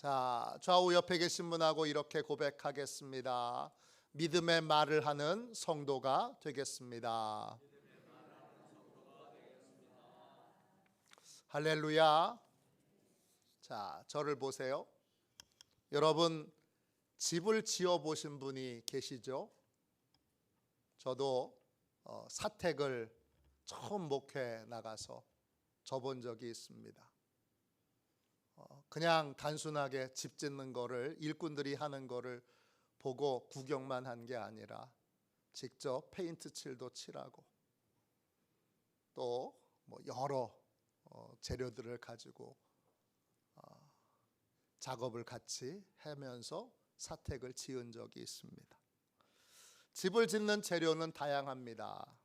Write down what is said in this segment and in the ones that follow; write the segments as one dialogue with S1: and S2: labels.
S1: 자, 좌우 옆에 계신 분하고 이렇게 고백하겠습니다. 믿음의 말을 하는 성도가 되겠습니다. 할렐루야. 자, 저를 보세요. 여러분, 집을 지어 보신 분이 계시죠? 저도 사택을 처음 목회 나가서 져본 적이 있습니다. 그냥 단순하게 집 짓는 거를, 일꾼들이 하는 거를 보고 구경만 한 게 아니라 직접 페인트 칠도 칠하고 또 여러 재료들을 가지고 작업을 같이 하면서 사택을 지은 적이 있습니다. 집을 짓는 재료는 다양합니다.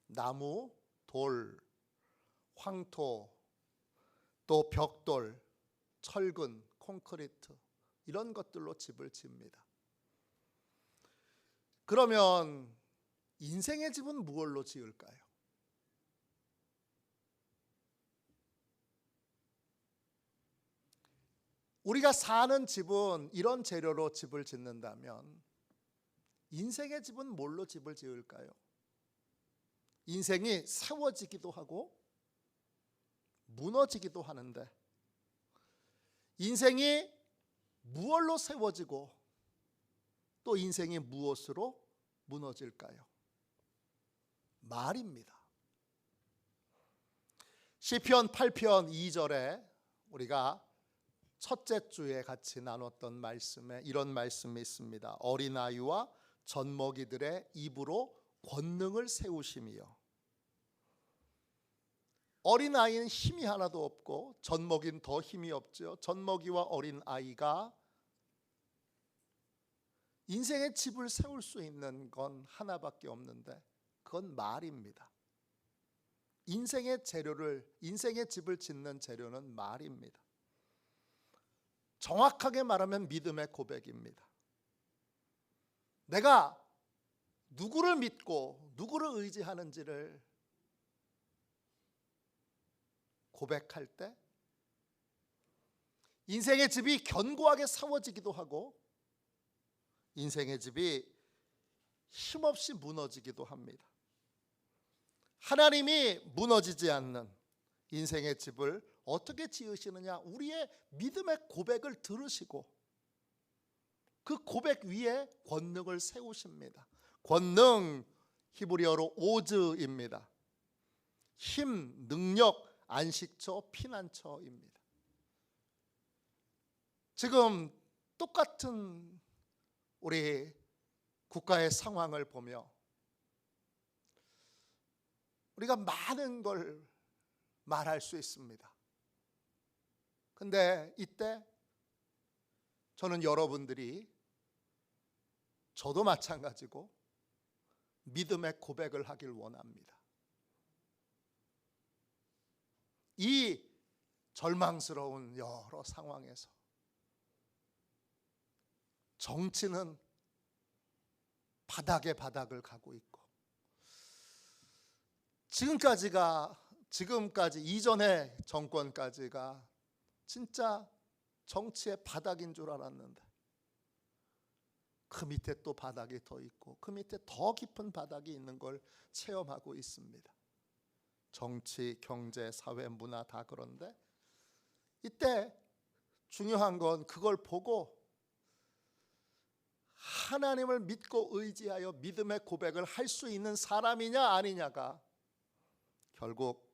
S1: 나무, 돌, 황토, 또 벽돌, 철근, 콘크리트 이런 것들로 집을 짓습니다. 그러면 인생의 집은 무엇로 지을까요? 우리가 사는 집은 이런 재료로 집을 짓는다면 인생의 집은 뭘로 집을 지을까요? 인생이 세워지기도 하고 무너지기도 하는데 인생이 무엇로 세워지고 또 인생이 무엇으로 무너질까요? 말입니다. 시편 8편 2절에 우리가 첫째 주에 같이 나눴던 말씀에 이런 말씀이 있습니다. 어린아이와 젖먹이들의 입으로 권능을 세우심이요. 어린아이는 힘이 하나도 없고 젖먹이는 더 힘이 없죠. 젖먹이와 어린아이가 인생의 집을 세울 수 있는 건 하나밖에 없는데 그건 말입니다. 인생의 집을 짓는 재료는 말입니다. 정확하게 말하면 믿음의 고백입니다. 내가 누구를 믿고 누구를 의지하는지를 고백할 때 인생의 집이 견고하게 세워지기도 하고 인생의 집이 힘없이 무너지기도 합니다. 하나님이 무너지지 않는 인생의 집을 어떻게 지으시느냐? 우리의 믿음의 고백을 들으시고 그 고백 위에 권능을 세우십니다. 권능 히브리어로 오즈입니다. 힘, 능력, 안식처, 피난처입니다. 지금 똑같은 우리 국가의 상황을 보며 우리가 많은 걸 말할 수 있습니다. 근데 이때 저는 여러분들이 저도 마찬가지고 믿음의 고백을 하길 원합니다. 이 절망스러운 여러 상황에서 정치는 바닥에 바닥을 가고 있고 지금까지 이전의 정권까지가 진짜 정치의 바닥인 줄 알았는데 그 밑에 또 바닥이 더 있고 그 밑에 더 깊은 바닥이 있는 걸 체험하고 있습니다. 정치, 경제, 사회, 문화 다 그런데 이때 중요한 건 그걸 보고 하나님을 믿고 의지하여 믿음의 고백을 할 수 있는 사람이냐 아니냐가 결국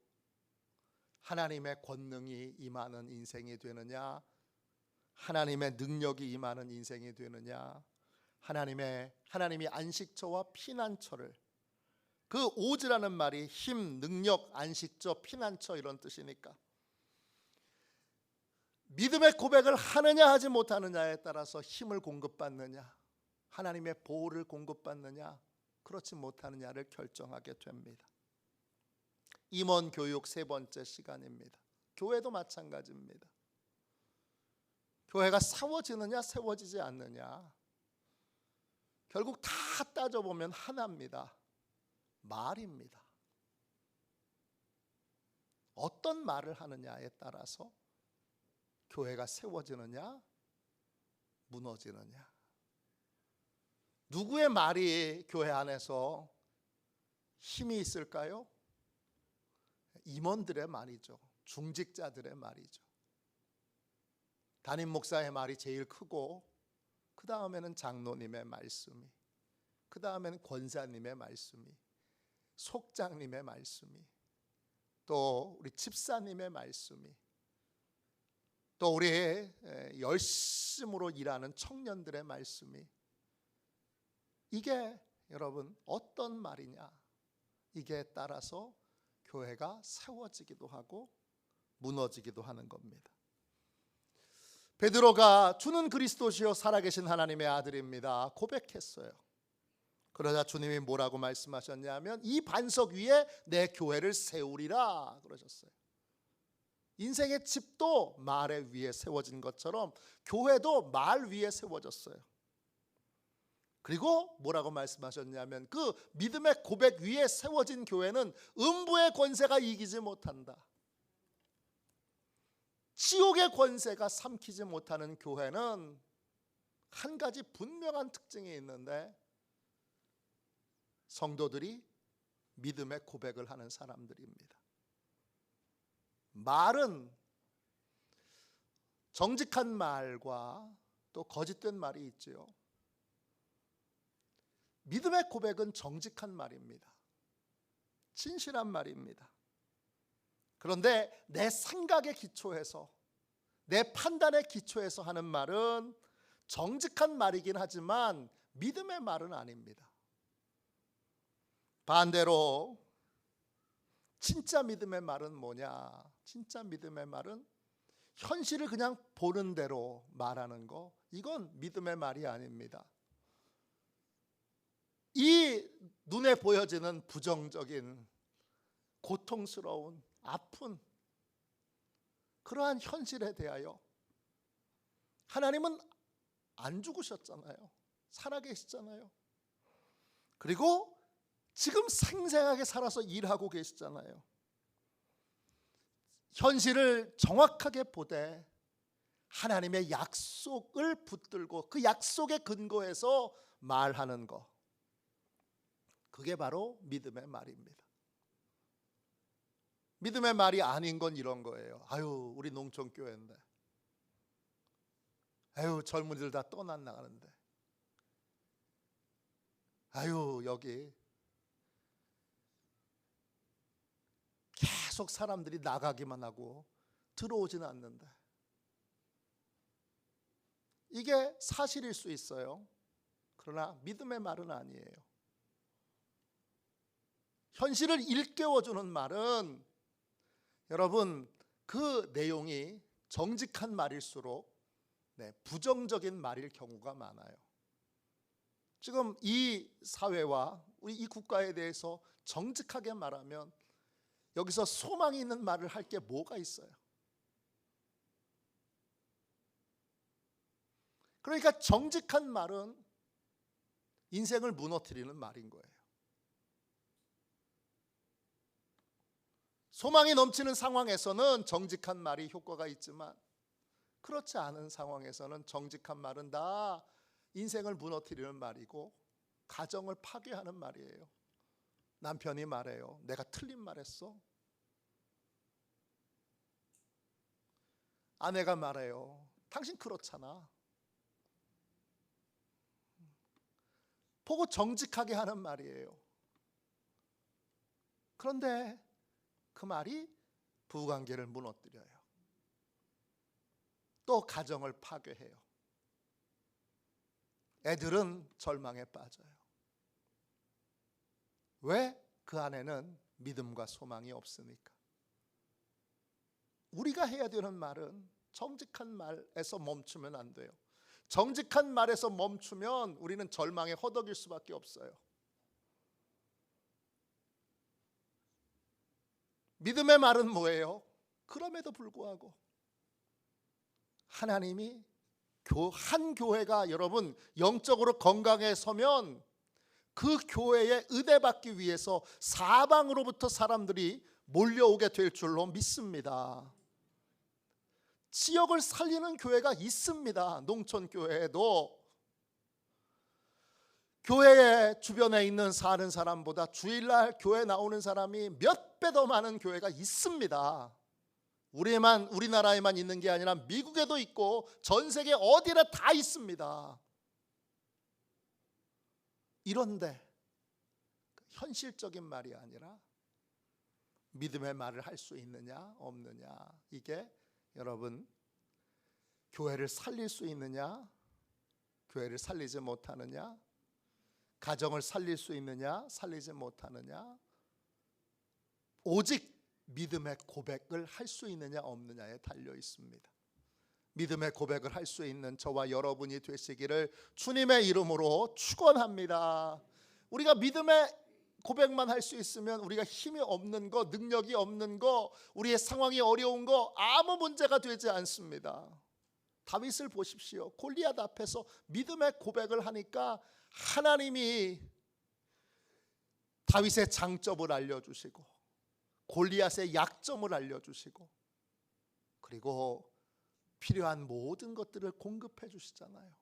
S1: 하나님의 권능이 임하는 인생이 되느냐, 하나님의 능력이 임하는 인생이 되느냐, 하나님이 안식처와 피난처를, 그 오즈라는 말이 힘, 능력, 안식처, 피난처 이런 뜻이니까 믿음의 고백을 하느냐 하지 못하느냐에 따라서 힘을 공급받느냐, 하나님의 보호를 공급받느냐, 그렇지 못하느냐를 결정하게 됩니다. 임원 교육 세 번째 시간입니다. 교회도 마찬가지입니다. 교회가 세워지느냐 세워지지 않느냐, 결국 다 따져보면 하나입니다. 말입니다. 어떤 말을 하느냐에 따라서 교회가 세워지느냐 무너지느냐. 누구의 말이 교회 안에서 힘이 있을까요? 임원들의 말이죠. 중직자들의 말이죠. 담임 목사의 말이 제일 크고, 그 다음에는 장로님의 말씀이, 그 다음에는 권사님의 말씀이, 속장님의 말씀이, 또 우리 집사님의 말씀이, 또 우리 열심으로 일하는 청년들의 말씀이, 이게 여러분 어떤 말이냐, 이게 따라서 교회가 세워지기도 하고 무너지기도 하는 겁니다. 베드로가 주는 그리스도시요 살아계신 하나님의 아들입니다 고백했어요. 그러자 주님이 뭐라고 말씀하셨냐면 이 반석 위에 내 교회를 세우리라 그러셨어요. 인생의 집도 말 위에 세워진 것처럼 교회도 말 위에 세워졌어요. 그리고 뭐라고 말씀하셨냐면 그 믿음의 고백 위에 세워진 교회는 음부의 권세가 이기지 못한다. 지옥의 권세가 삼키지 못하는 교회는 한 가지 분명한 특징이 있는데, 성도들이 믿음의 고백을 하는 사람들입니다. 말은 정직한 말과 또 거짓된 말이 있지요. 믿음의 고백은 정직한 말입니다. 진실한 말입니다. 그런데 내 생각에 기초해서, 내 판단에 기초해서 하는 말은 정직한 말이긴 하지만 믿음의 말은 아닙니다. 반대로 진짜 믿음의 말은 뭐냐? 진짜 믿음의 말은 현실을 그냥 보는 대로 말하는 거, 이건 믿음의 말이 아닙니다. 이 눈에 보여지는 부정적인, 고통스러운, 아픈 그러한 현실에 대하여 하나님은 안 죽으셨잖아요. 살아계시잖아요. 그리고 지금 생생하게 살아서 일하고 계시잖아요. 현실을 정확하게 보되 하나님의 약속을 붙들고 그 약속에 근거해서 말하는 것, 그게 바로 믿음의 말입니다. 믿음의 말이 아닌 건 이런 거예요. 아유, 우리 농촌교회인데, 아유, 젊은이들 다 떠나가는데, 아유, 여기 계속 사람들이 나가기만 하고 들어오지는 않는데. 이게 사실일 수 있어요. 그러나 믿음의 말은 아니에요. 현실을 일깨워주는 말은 여러분 그 내용이 정직한 말일수록 부정적인 말일 경우가 많아요. 지금 이 사회와 우리 이 국가에 대해서 정직하게 말하면 여기서 소망이 있는 말을 할 게 뭐가 있어요? 그러니까 정직한 말은 인생을 무너뜨리는 말인 거예요. 소망이 넘치는 상황에서는 정직한 말이 효과가 있지만, 그렇지 않은 상황에서는 정직한 말은 다 인생을 무너뜨리는 말이고 가정을 파괴하는 말이에요. 남편이 말해요. 내가 틀린 말했어? 아내가 말해요. 당신 그렇잖아. 보고 정직하게 하는 말이에요. 그런데 그 말이 부부관계를 무너뜨려요. 또 가정을 파괴해요. 애들은 절망에 빠져요. 왜? 그 안에는 믿음과 소망이 없으니까. 우리가 해야 되는 말은 정직한 말에서 멈추면 안 돼요. 정직한 말에서 멈추면 우리는 절망에 허덕일 수밖에 없어요. 믿음의 말은 뭐예요? 그럼에도 불구하고 하나님이 한 교회가 여러분 영적으로 건강에 서면 그 교회에 의대받기 위해서 사방으로부터 사람들이 몰려오게 될 줄로 믿습니다. 지역을 살리는 교회가 있습니다. 농촌 교회에도 교회 주변에 있는 사는 사람보다 주일날 교회 나오는 사람이 몇 배 더 많은 교회가 있습니다. 우리나라에만 있는 게 아니라 미국에도 있고 전 세계 어디나 다 있습니다. 이런데 현실적인 말이 아니라 믿음의 말을 할 수 있느냐 없느냐, 이게 여러분 교회를 살릴 수 있느냐 교회를 살리지 못하느냐, 가정을 살릴 수 있느냐 살리지 못하느냐, 오직 믿음의 고백을 할 수 있느냐 없느냐에 달려 있습니다. 믿음의 고백을 할 수 있는 저와 여러분이 되시기를 주님의 이름으로 축원합니다. 우리가 믿음의 고백만 할 수 있으면 우리가 힘이 없는 거, 능력이 없는 거, 우리의 상황이 어려운 거 아무 문제가 되지 않습니다. 다윗을 보십시오. 골리앗 앞에서 믿음의 고백을 하니까 하나님이 다윗의 장점을 알려주시고 골리앗의 약점을 알려주시고 그리고 필요한 모든 것들을 공급해 주시잖아요.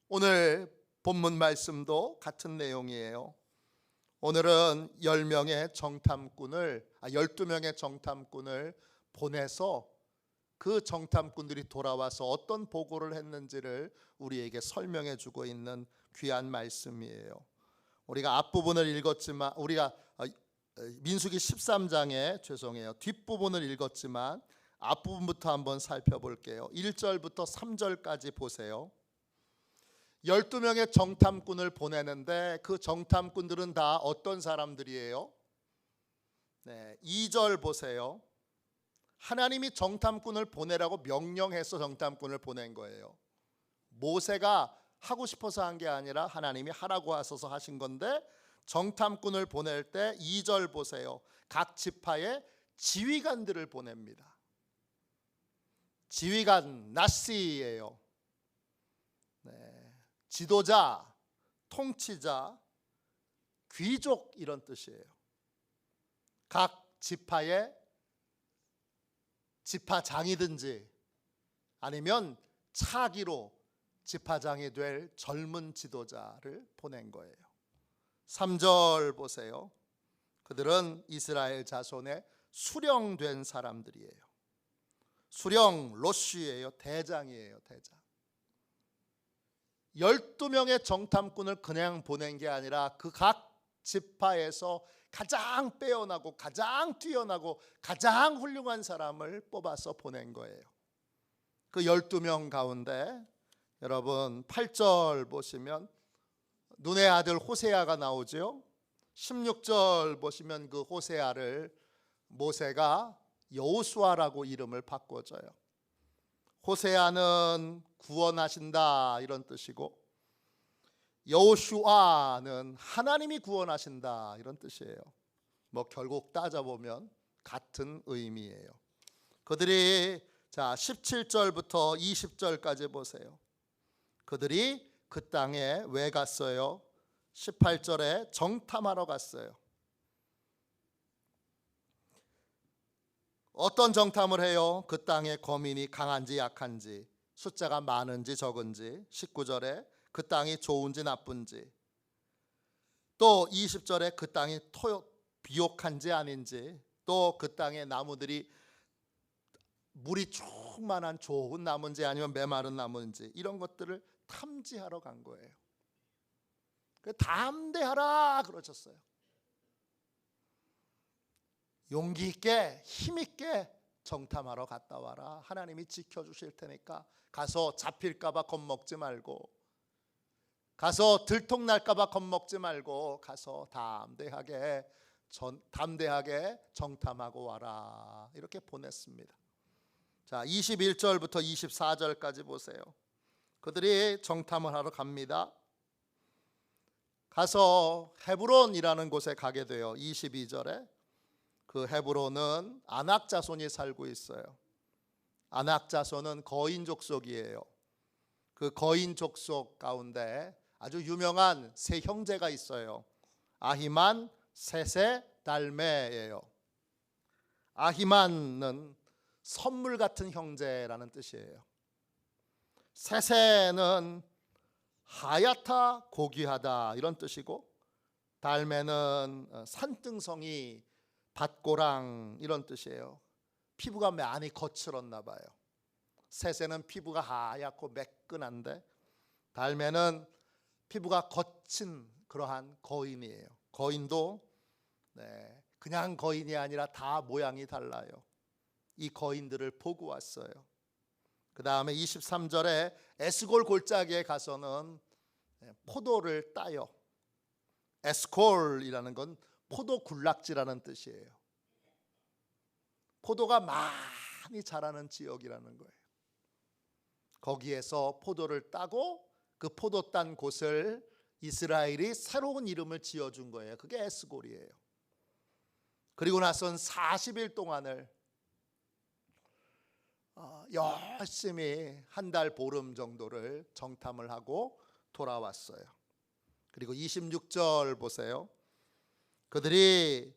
S1: 오늘 본문 말씀도 같은 내용이에요. 오늘은 12명의 정탐꾼을 보내서 그 정탐꾼들이 돌아와서 어떤 보고를 했는지를 우리에게 설명해 주고 있는 귀한 말씀이에요. 우리가 앞부분을 읽었지만 민수기 13장의 뒷부분을 읽었지만 앞부분부터 한번 살펴볼게요. 1절부터 3절까지 보세요. 12명의 정탐꾼을 보내는데 그 정탐꾼들은 다 어떤 사람들이에요? 2절 보세요. 하나님이 정탐꾼을 보내라고 명령해서 정탐꾼을 보낸 거예요. 모세가 하고 싶어서 한 게 아니라 하나님이 하라고 하셔서 하신 건데, 정탐꾼을 보낼 때 2절 보세요. 각 지파의 지휘관들을 보냅니다. 지휘관 나시예요. 지도자, 통치자, 귀족 이런 뜻이에요. 각 지파의 지파장이든지 아니면 차기로 지파장이 될 젊은 지도자를 보낸 거예요. 3절 보세요. 그들은 이스라엘 자손의 수령된 사람들이에요. 수령 로쉬예요. 대장이에요. 대장. 12명의 정탐꾼을 그냥 보낸 게 아니라 그 각 지파에서 가장 빼어나고 가장 뛰어나고 가장 훌륭한 사람을 뽑아서 보낸 거예요. 그 12명 가운데 여러분 8절 보시면 눈의 아들 호세아가 나오죠. 16절 보시면 그 호세아를 모세가 여호수아라고 이름을 바꿔줘요. 호세아는 구원하신다 이런 뜻이고, 여호수아는 하나님이 구원하신다 이런 뜻이에요. 결국 따져보면 같은 의미예요. 그들이 17절부터 20절까지 보세요. 그들이 그 땅에 왜 갔어요? 18절에 정탐하러 갔어요. 어떤 정탐을 해요? 그 땅의 거민이 강한지 약한지, 숫자가 많은지 적은지, 19절에 그 땅이 좋은지 나쁜지, 또 20절에 그 땅이 비옥한지 아닌지, 또 그 땅의 나무들이 물이 충만한 좋은 나무인지 아니면 메마른 나무인지, 이런 것들을 탐지하러 간 거예요. 담대하라 그러셨어요. 용기 있게 힘 있게 정탐하러 갔다 와라. 하나님이 지켜주실 테니까. 가서 잡힐까 봐 겁먹지 말고, 가서 들통날까 봐 겁먹지 말고, 가서 담대하게 정탐하고 와라. 이렇게 보냈습니다. 21절부터 24절까지 보세요. 그들이 정탐을 하러 갑니다. 가서 헤브론이라는 곳에 가게 돼요. 22절에 그 헤브론은 아낙 자손이 살고 있어요. 아낙 자손은 거인 족속이에요. 그 거인 족속 가운데 아주 유명한 세 형제가 있어요. 아히만, 세세, 달메예요. 아히만은 선물 같은 형제라는 뜻이에요. 세세는 하얗다, 고귀하다 이런 뜻이고, 달매는 산등성이, 밭고랑 이런 뜻이에요. 피부가 많이 거칠었나 봐요. 세세는 피부가 하얗고 매끈한데, 달매는 피부가 거친 그러한 거인이에요. 거인도 그냥 거인이 아니라 다 모양이 달라요. 이 거인들을 보고 왔어요. 그 다음에 23절에 에스골 골짜기에 가서는 포도를 따요. 에스콜이라는 건 포도 굴락지라는 뜻이에요. 포도가 많이 자라는 지역이라는 거예요. 거기에서 포도를 따고 그 포도 딴 곳을 이스라엘이 새로운 이름을 지어준 거예요. 그게 에스골이에요. 그리고 나선 40일 동안을 열심히 한 달 보름 정도를 정탐을 하고 돌아왔어요. 그리고 26절 보세요. 그들이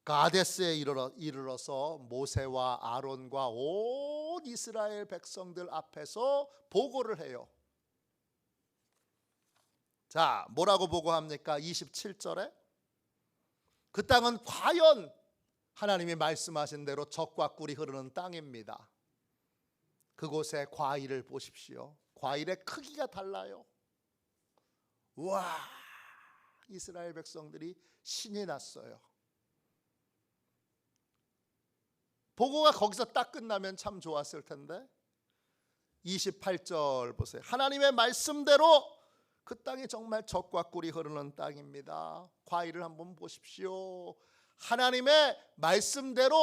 S1: 가데스에 이르러서 모세와 아론과 온 이스라엘 백성들 앞에서 보고를 해요. 자, 뭐라고 보고합니까? 27절에 그 땅은 과연 하나님이 말씀하신 대로 젖과 꿀이 흐르는 땅입니다. 그곳의 과일을 보십시오. 과일의 크기가 달라요. 와, 이스라엘 백성들이 신이 났어요. 보고가 거기서 딱 끝나면 참 좋았을 텐데 28절 보세요. 하나님의 말씀대로 그 땅이 정말 젖과 꿀이 흐르는 땅입니다. 과일을 한번 보십시오. 하나님의 말씀대로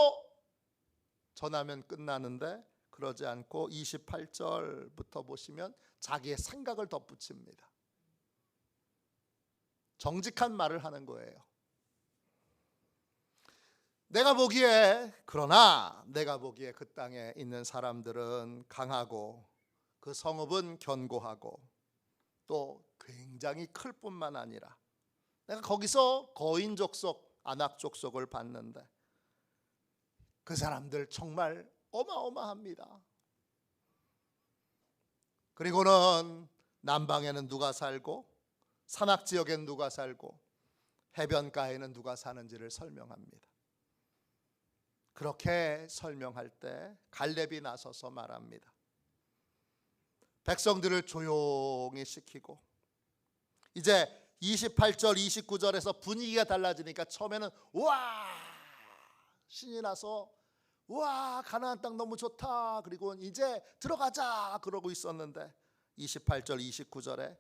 S1: 전하면 끝나는데 그러지 않고 28절부터 보시면 자기의 생각을 덧붙입니다. 정직한 말을 하는 거예요. 그러나 내가 보기에 그 땅에 있는 사람들은 강하고 그 성읍은 견고하고 또 굉장히 클 뿐만 아니라 내가 거기서 거인 족속, 아낙 족속을 봤는데 그 사람들 정말 어마어마합니다. 그리고는 남방에는 누가 살고 산악 지역엔 누가 살고 해변가에는 누가 사는지를 설명합니다. 그렇게 설명할 때 갈렙이 나서서 말합니다. 백성들을 조용히 시키고 이제 28절 29절에서 분위기가 달라지니까 처음에는 와 신이 나서 와 가나안 땅 너무 좋다 그리고 이제 들어가자 그러고 있었는데 28절 29절에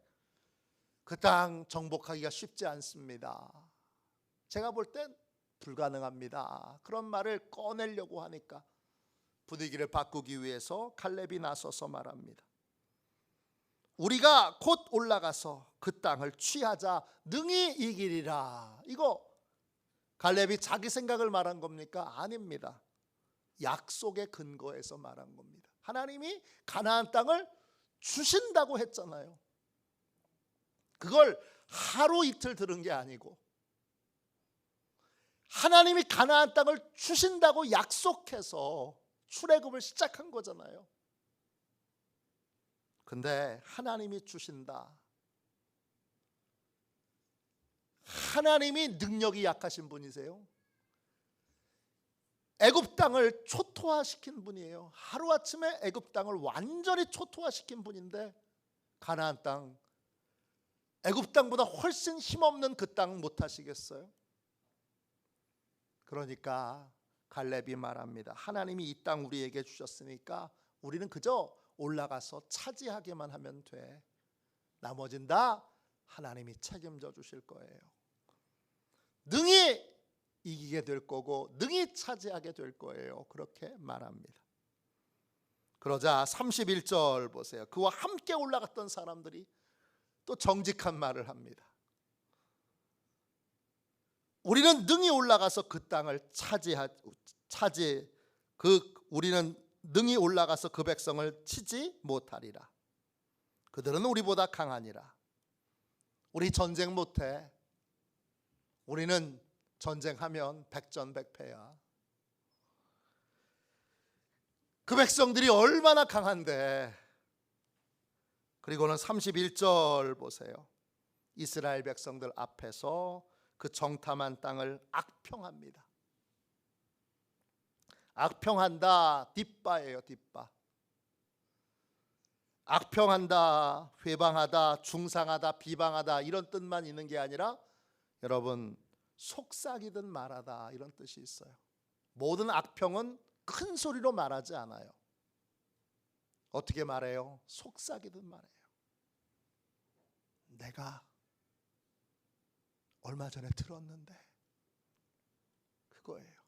S1: 그 땅 정복하기가 쉽지 않습니다. 제가 볼 땐 불가능합니다. 그런 말을 꺼내려고 하니까 분위기를 바꾸기 위해서 갈렙이 나서서 말합니다. 우리가 곧 올라가서 그 땅을 취하자 능히 이기리라. 이거 갈렙이 자기 생각을 말한 겁니까? 아닙니다. 약속의 근거에서 말한 겁니다. 하나님이 가나안 땅을 주신다고 했잖아요. 그걸 하루 이틀 들은 게 아니고 하나님이 가나안 땅을 주신다고 약속해서 출애굽을 시작한 거잖아요. 근데 하나님이 주신다. 하나님이 능력이 약하신 분이세요. 애굽 땅을 초토화시킨 분이에요. 하루아침에 애굽 땅을 완전히 초토화시킨 분인데 가나안 땅, 애굽 땅보다 훨씬 힘없는 그 땅 못하시겠어요? 그러니까 갈렙이 말합니다. 하나님이 이 땅 우리에게 주셨으니까 우리는 그저 올라가서 차지하게만 하면 돼. 나머진 다 하나님이 책임져 주실 거예요. 능히 이기게 될 거고 능히 차지하게 될 거예요. 그렇게 말합니다. 그러자 31절 보세요. 그와 함께 올라갔던 사람들이 또 정직한 말을 합니다. 우리는 능히 올라가서 그 땅을 우리는 능히 올라가서 그 백성을 치지 못하리라. 그들은 우리보다 강하니라. 우리 전쟁 못해. 우리는 전쟁하면 백전백패야. 그 백성들이 얼마나 강한데. 그리고는 31절 보세요. 이스라엘 백성들 앞에서 그 정탐한 땅을 악평합니다. 악평한다, 뒷바예요. 뒷바. 악평한다, 회방하다, 중상하다, 비방하다 이런 뜻만 있는 게 아니라 여러분 속삭이든 말하다 이런 뜻이 있어요. 모든 악평은 큰 소리로 말하지 않아요. 어떻게 말해요? 속삭이든 말해요. 내가 얼마 전에 들었는데 그거예요.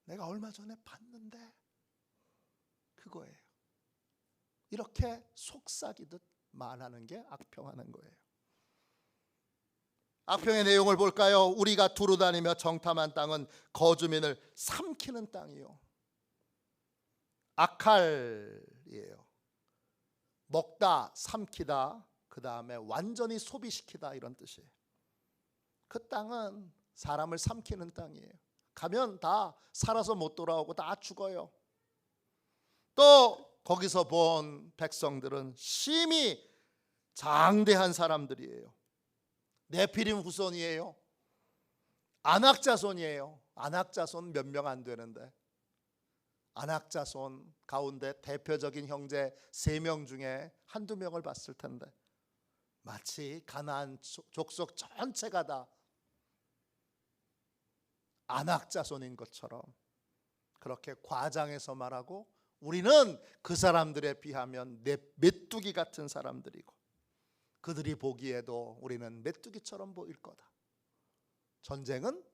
S1: 내가 얼마 전에 봤는데 그거예요. 이렇게 속삭이듯 말하는 게 악평하는 거예요. 악평의 내용을 볼까요? 우리가 두루 다니며 정탐한 땅은 거주민을 삼키는 땅이요. 아칼이에요. 먹다, 삼키다, 그 다음에 완전히 소비시키다 이런 뜻이에요. 그 땅은 사람을 삼키는 땅이에요. 가면 다 살아서 못 돌아오고 다 죽어요. 또 거기서 본 백성들은 심히 장대한 사람들이에요. 네피림 후손이에요. 안악자손이에요. 안악자손 몇 명 안 되는데 안악자손 가운데 대표적인 형제 3명 중에 한두 명을 봤을 텐데 마치 가나안 족속 전체가 다 안악자손인 것처럼 그렇게 과장해서 말하고 우리는 그 사람들에 비하면 메뚜기 같은 사람들이고 그들이 보기에도 우리는 메뚜기처럼 보일 거다. 전쟁은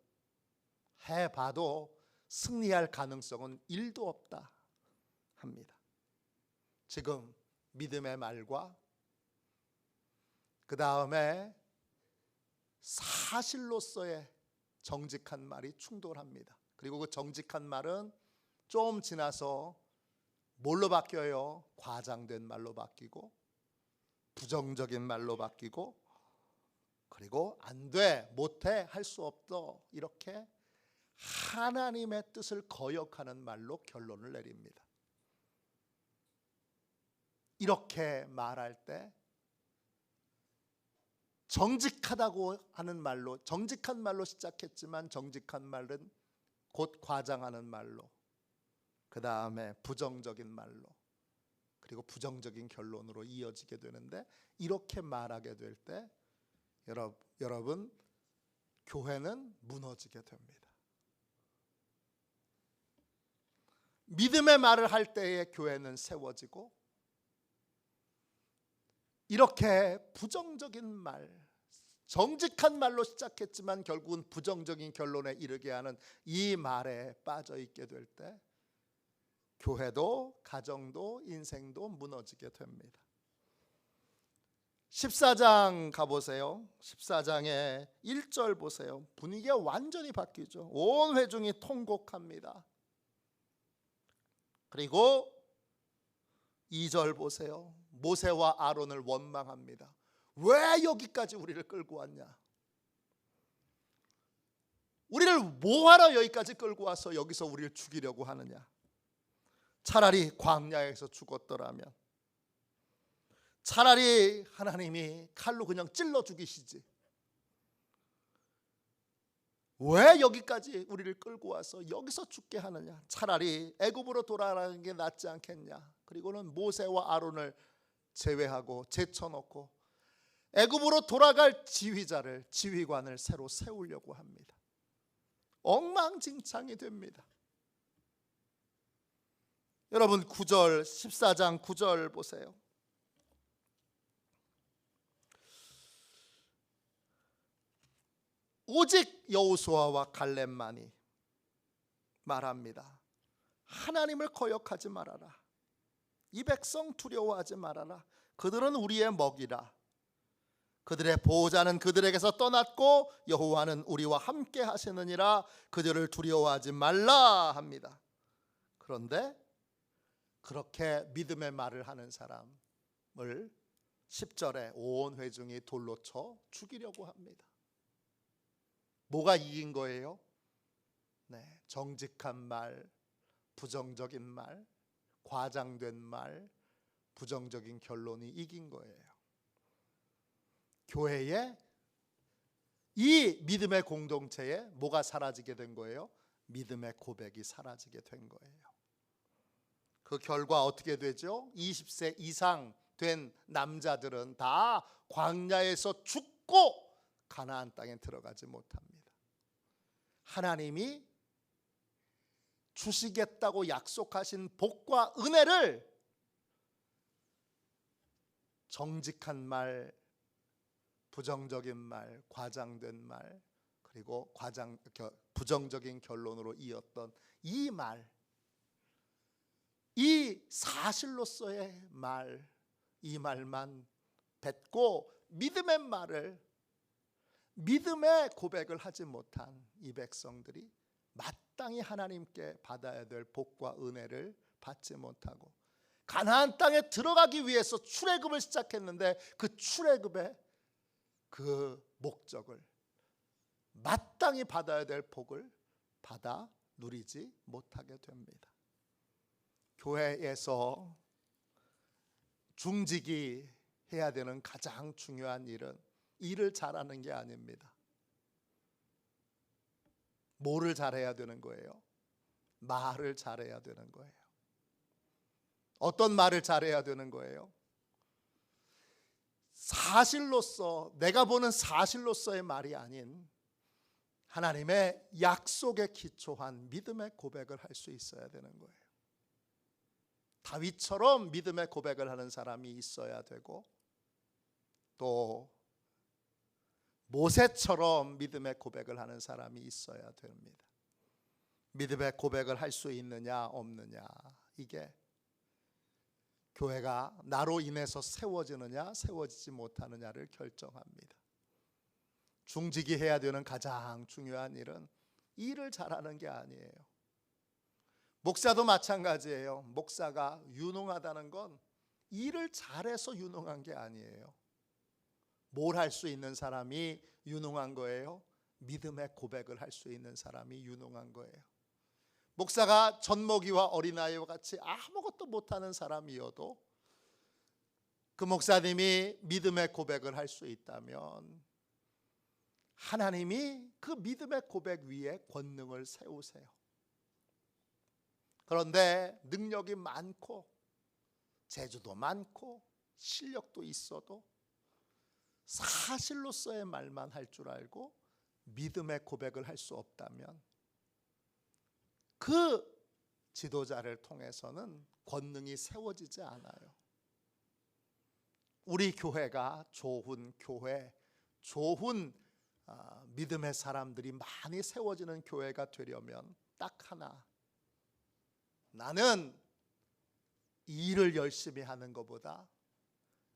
S1: 해봐도 승리할 가능성은 1도 없다 합니다. 지금 믿음의 말과 그 다음에 사실로서의 정직한 말이 충돌합니다. 그리고 그 정직한 말은 좀 지나서 뭘로 바뀌어요? 과장된 말로 바뀌고 부정적인 말로 바뀌고 그리고 안 돼, 못해, 할 수 없어 이렇게 하나님의 뜻을 거역하는 말로 결론을 내립니다. 이렇게 말할 때 정직하다고 하는 말로 정직한 말로 시작했지만 정직한 말은 곧 과장하는 말로 그 다음에 부정적인 말로 그리고 부정적인 결론으로 이어지게 되는데 이렇게 말하게 될 때 여러분 교회는 무너지게 됩니다. 믿음의 말을 할 때에 교회는 세워지고 이렇게 부정적인 말 정직한 말로 시작했지만 결국은 부정적인 결론에 이르게 하는 이 말에 빠져 있게 될 때 교회도 가정도 인생도 무너지게 됩니다. 14장 가보세요. 14장의 1절 보세요. 분위기가 완전히 바뀌죠. 온 회중이 통곡합니다. 그리고 2절 보세요. 모세와 아론을 원망합니다. 왜 여기까지 우리를 끌고 왔냐? 우리를 뭐하러 여기까지 끌고 와서 여기서 우리를 죽이려고 하느냐? 차라리 광야에서 죽었더라면 차라리 하나님이 칼로 그냥 찔러 죽이시지 왜 여기까지 우리를 끌고 와서 여기서 죽게 하느냐? 차라리 애굽으로 돌아가는 게 낫지 않겠냐? 그리고는 모세와 아론을 제외하고 제쳐놓고 애굽으로 돌아갈 지휘관을 새로 세우려고 합니다. 엉망진창이 됩니다. 여러분 9절 14장 9절 보세요. 오직 여호수아와 갈렙만이 말합니다. 하나님을 거역하지 말아라. 이 백성 두려워하지 말아라. 그들은 우리의 먹이라. 그들의 보호자는 그들에게서 떠났고 여호와는 우리와 함께 하시느니라. 그들을 두려워하지 말라 합니다. 그런데 그렇게 믿음의 말을 하는 사람을 10절에 온 회중이 돌로 쳐 죽이려고 합니다. 뭐가 이긴 거예요? 네, 정직한 말, 부정적인 말, 과장된 말, 부정적인 결론이 이긴 거예요. 교회에, 이 믿음의 공동체에 뭐가 사라지게 된 거예요? 믿음의 고백이 사라지게 된 거예요. 그 결과 어떻게 되죠? 20세 이상 된 남자들은 다 광야에서 죽고 가나안 땅에 들어가지 못합니다. 하나님이 주시겠다고 약속하신 복과 은혜를 정직한 말, 부정적인 말, 과장된 말, 그리고 부정적인 결론으로 이었던 이 말, 이 사실로서의 말, 이 말만 뱉고 믿음의 말을, 믿음의 고백을 하지 못한 이 백성들이 마땅히 하나님께 받아야 될 복과 은혜를 받지 못하고 가나안 땅에 들어가기 위해서 출애굽을 시작했는데 그 출애굽의 그 목적을, 마땅히 받아야 될 복을 받아 누리지 못하게 됩니다. 교회에서 중직이 해야 되는 가장 중요한 일은 일을 잘하는 게 아닙니다. 뭐를 잘해야 되는 거예요? 말을 잘해야 되는 거예요. 어떤 말을 잘해야 되는 거예요? 사실로서, 내가 보는 사실로서의 말이 아닌 하나님의 약속에 기초한 믿음의 고백을 할 수 있어야 되는 거예요. 다윗처럼 믿음의 고백을 하는 사람이 있어야 되고, 또 모세처럼 믿음의 고백을 하는 사람이 있어야 됩니다. 믿음의 고백을 할 수 있느냐 없느냐, 이게 교회가 나로 인해서 세워지느냐 세워지지 못하느냐를 결정합니다. 중직이 해야 되는 가장 중요한 일은 일을 잘하는 게 아니에요. 목사도 마찬가지예요. 목사가 유능하다는 건 일을 잘해서 유능한 게 아니에요. 뭘 할 수 있는 사람이 유능한 거예요? 믿음의 고백을 할 수 있는 사람이 유능한 거예요. 목사가 젖먹이와 어린아이와 같이 아무것도 못하는 사람이어도 그 목사님이 믿음의 고백을 할 수 있다면 하나님이 그 믿음의 고백 위에 권능을 세우세요. 그런데 능력이 많고 재주도 많고 실력도 있어도 사실로서의 말만 할 줄 알고 믿음의 고백을 할 수 없다면 그 지도자를 통해서는 권능이 세워지지 않아요. 우리 교회가 좋은 교회, 좋은 믿음의 사람들이 많이 세워지는 교회가 되려면 딱 하나, 나는 일을 열심히 하는 것보다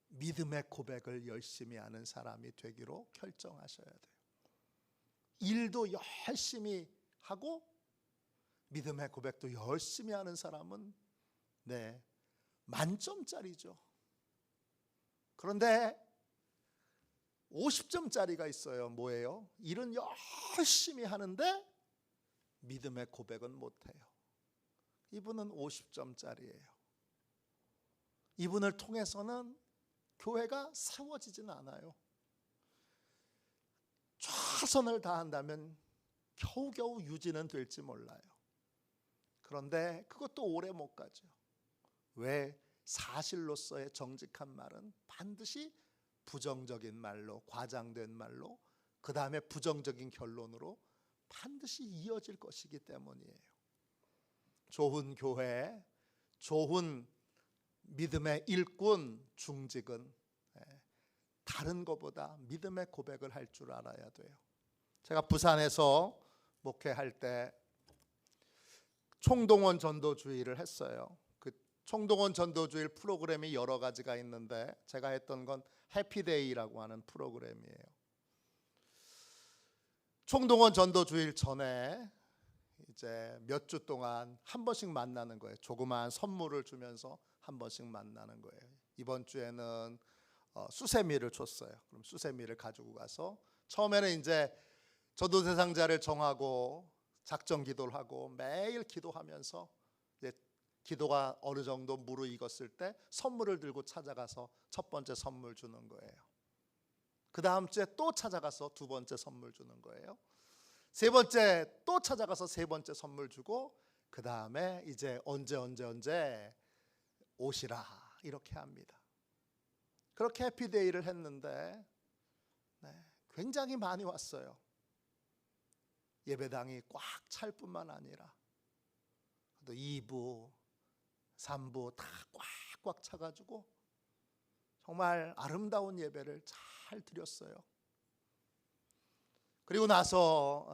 S1: 믿음의 고백을 열심히 하는 사람이 되기로 결정하셔야 돼요. 일도 열심히 하고 믿음의 고백도 열심히 하는 사람은 만점짜리죠. 그런데 50점짜리가 있어요. 뭐예요? 일은 열심히 하는데 믿음의 고백은 못해요. 이분은 50점짜리예요. 이분을 통해서는 교회가 세워지진 않아요. 최선을 다한다면 겨우겨우 유지는 될지 몰라요. 그런데 그것도 오래 못 가죠. 왜? 사실로서의 정직한 말은 반드시 부정적인 말로, 과장된 말로, 그 다음에 부정적인 결론으로 반드시 이어질 것이기 때문이에요. 좋은 교회, 좋은 믿음의 일꾼, 중직은 다른 것보다 믿음의 고백을 할 줄 알아야 돼요. 제가 부산에서 목회할 때 총동원 전도주의를 했어요. 그 총동원 전도주일 프로그램이 여러 가지가 있는데 제가 했던 건 해피데이라고 하는 프로그램이에요. 총동원 전도주일 전에 이제 몇 주 동안 한 번씩 만나는 거예요. 조그마한 선물을 주면서 한 번씩 만나는 거예요. 이번 주에는 수세미를 줬어요. 그럼 수세미를 가지고 가서 처음에는 이제 전도 대상자를 정하고 작정 기도를 하고 매일 기도하면서 기도가 어느 정도 무르익었을 때 선물을 들고 찾아가서 첫 번째 선물 주는 거예요. 그 다음 주에 또 찾아가서 두 번째 선물 주는 거예요. 세 번째 또 찾아가서 세 번째 선물 주고, 그 다음에 이제 언제 오시라 이렇게 합니다. 그렇게 해피데이를 했는데 굉장히 많이 왔어요. 예배당이 꽉 찰 뿐만 아니라 또 2부, 3부 다 꽉꽉 차가지고 정말 아름다운 예배를 잘 드렸어요. 그리고 나서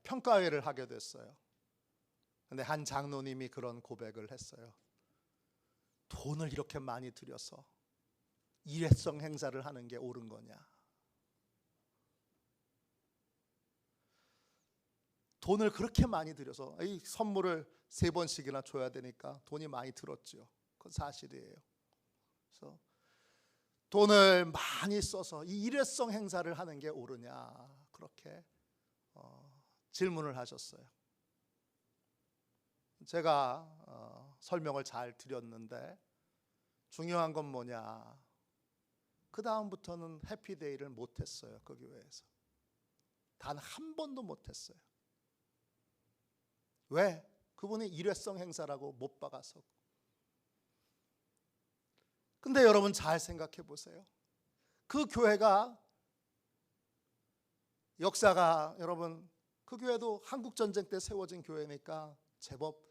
S1: 평가회를 하게 됐어요. 근데 한 장로님이 그런 고백을 했어요. 돈을 이렇게 많이 들여서 일회성 행사를 하는 게 옳은 거냐? 돈을 그렇게 많이 들여서 이 선물을 3번씩이나 줘야 되니까 돈이 많이 들었죠. 그건 사실이에요. 그래서 돈을 많이 써서 이 일회성 행사를 하는 게 옳으냐, 그렇게 질문을 하셨어요. 제가 설명을 잘 드렸는데 중요한 건 뭐냐, 그 다음부터는 해피데이를 못했어요. 그 교회에서 단 한 번도 못했어요. 왜? 그분이 일회성 행사라고 못 박아서. 근데 여러분 잘 생각해 보세요. 그 교회가 역사가, 여러분 그 교회도 한국전쟁 때 세워진 교회니까 제법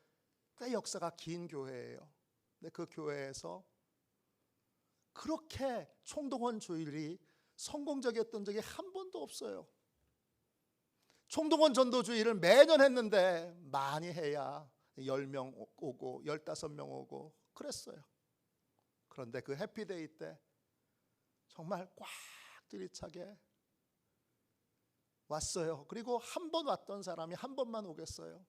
S1: 꽤 역사가 긴 교회예요. 근데 그 교회에서 그렇게 총동원 주일이 성공적이었던 적이 한 번도 없어요. 총동원 전도주의를 매년 했는데 많이 해야 10명 오고 15명 오고 그랬어요. 그런데 그 해피데이 때 정말 꽉 들이차게 왔어요. 그리고 한 번 왔던 사람이 한 번만 오겠어요?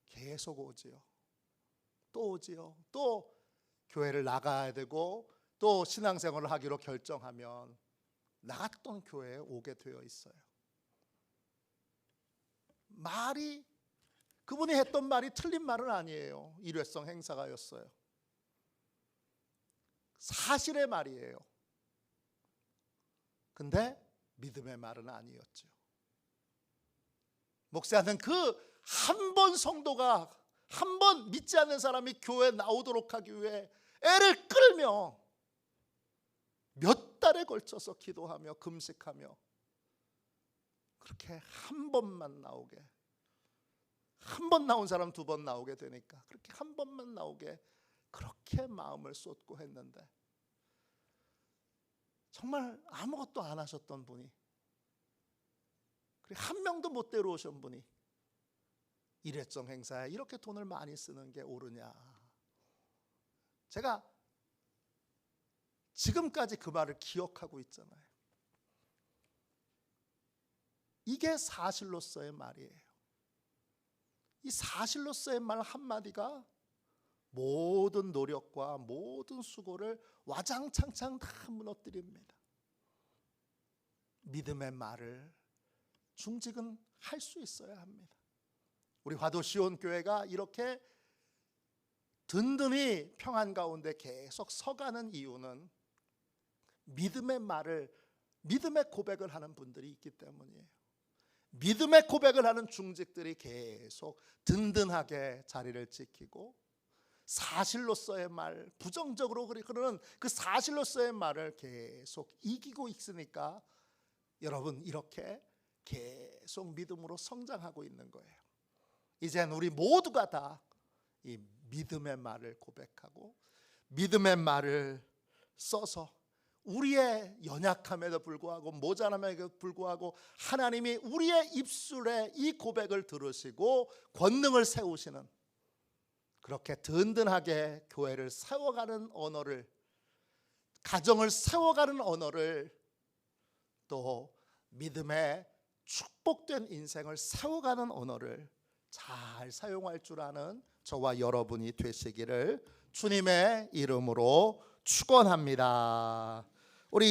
S1: 계속 오지요. 또 오지요. 또 교회를 나가야 되고 또 신앙생활을 하기로 결정하면 나갔던 교회에 오게 되어 있어요. 말이, 그분이 했던 말이 틀린 말은 아니에요. 일회성 행사가였어요. 사실의 말이에요. 근데 믿음의 말은 아니었죠. 목사는 그 한 번 성도가, 한 번 믿지 않는 사람이 교회에 나오도록 하기 위해 애를 끌며 몇 달에 걸쳐서 기도하며 금식하며 그렇게 한 번만 나오게, 한 번 나온 사람 2번 나오게 되니까 그렇게 한 번만 나오게 그렇게 마음을 쏟고 했는데 정말 아무것도 안 하셨던 분이, 한 명도 못 데려오신 분이 일회성 행사에 이렇게 돈을 많이 쓰는 게 옳으냐. 제가 지금까지 그 말을 기억하고 있잖아요. 이게 사실로서의 말이에요. 이 사실로서의 말 한마디가 모든 노력과 모든 수고를 와장창창 다 무너뜨립니다. 믿음의 말을 중직은 할 수 있어야 합니다. 우리 화도시온 교회가 이렇게 든든히 평안 가운데 계속 서가는 이유는 믿음의 말을, 믿음의 고백을 하는 분들이 있기 때문이에요. 믿음의 고백을 하는 중직들이 계속 든든하게 자리를 지키고 사실로서의 말, 부정적으로 그러는 그 사실로서의 말을 계속 이기고 있으니까 여러분 이렇게 계속 믿음으로 성장하고 있는 거예요. 이젠 우리 모두가 다 이 믿음의 말을 고백하고 믿음의 말을 써서 우리의 연약함에도 불구하고 모자람에도 불구하고 하나님이 우리의 입술에 이 고백을 들으시고 권능을 세우시는, 그렇게 든든하게 교회를 세워가는 언어를, 가정을 세워가는 언어를, 또 믿음의 축복된 인생을 세워가는 언어를 잘 사용할 줄 아는 저와 여러분이 되시기를 주님의 이름으로 축원합니다.